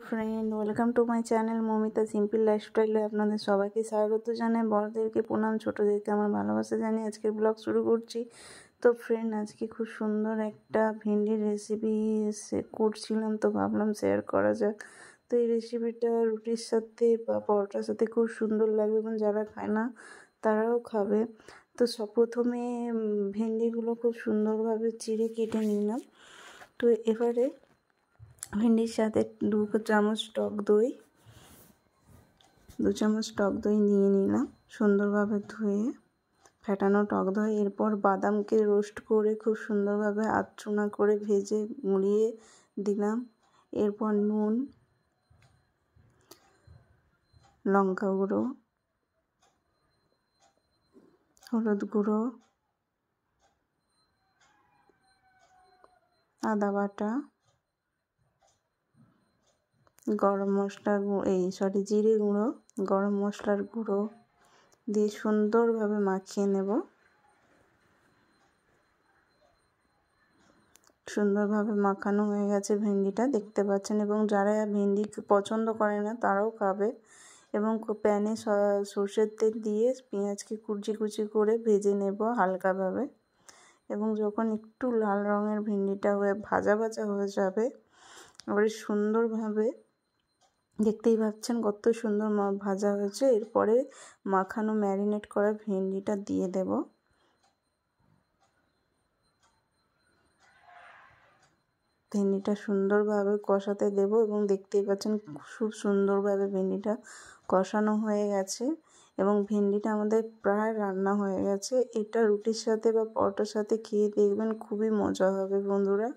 Friend, welcome to my channel Mamita simple লাইফস্টাইলে আপনাদের সবাইকে স্বাগত জানাই। বড়দেরকে প্রণাম, ছোটোদেরকে আমার ভালোবাসা জানিয়ে আজকের ব্লগ শুরু করছি। তো ফ্রেন্ড, আজকে খুব সুন্দর একটা ভেন্ডির রেসিপি করছিলাম, তো ভাবলাম শেয়ার করা যাক। তো এই রেসিপিটা রুটির সাথে বা পরোটার সাথে খুব সুন্দর লাগবে এবং যারা খায় না তারাও খাবে। তো প্রথমে ভেন্ডিগুলো খুব সুন্দরভাবে চিড়ে কেটে নিলাম। তো এবারে ভেন্ডির সাথে 2 চামচ টক দই নিয়ে নিলাম, সুন্দরভাবে ধুয়ে ফেটানো টক দই। এরপর বাদামকে রোস্ট করে খুব সুন্দরভাবে আধচুনা করে ভেজে গুঁড়িয়ে দিলাম। এরপর নুন, লঙ্কা গুঁড়ো, হলুদ গুঁড়ো, আদা বাটা, গরম মশলা জিরে গুঁড়ো, গরম মশলার গুঁড়ো দিয়ে সুন্দরভাবে মাখিয়ে নেব। সুন্দরভাবে মাখানো হয়ে গেছে ভেন্ডিটা, দেখতে পাচ্ছেন। এবং যারা ভেন্ডি পছন্দ করে না তারাও খাবে। এবং প্যানে সর্ষের তেল দিয়ে পেঁয়াজকে কুচি কুচি করে ভেজে নেব হালকাভাবে। এবং যখন একটু লাল রঙের ভেন্ডিটা ভাজা হয়ে যাবে, এবারে সুন্দরভাবে দেখতেই পাচ্ছেন কত সুন্দর ভাজা হয়েছে। এরপরে মাখানো ম্যারিনেট করা ভেন্ডিটা দিয়ে দেব। ভেন্ডিটা সুন্দরভাবে কষাতে দেব এবং দেখতেই পাচ্ছেন খুব সুন্দরভাবে ভেন্ডিটা কষানো হয়ে গেছে এবং ভেন্ডিটা আমাদের প্রায় রান্না হয়ে গেছে। এটা রুটির সাথে বা পরোটার সাথে খেয়ে দেখবেন, খুবই মজা হবে বন্ধুরা।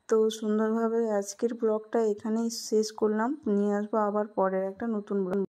তো সুন্দরভাবে আজকের ব্লগটা এখানেই শেষ করলাম। নিয়ে আসবো আবার পরের একটা নতুন ব্লগ।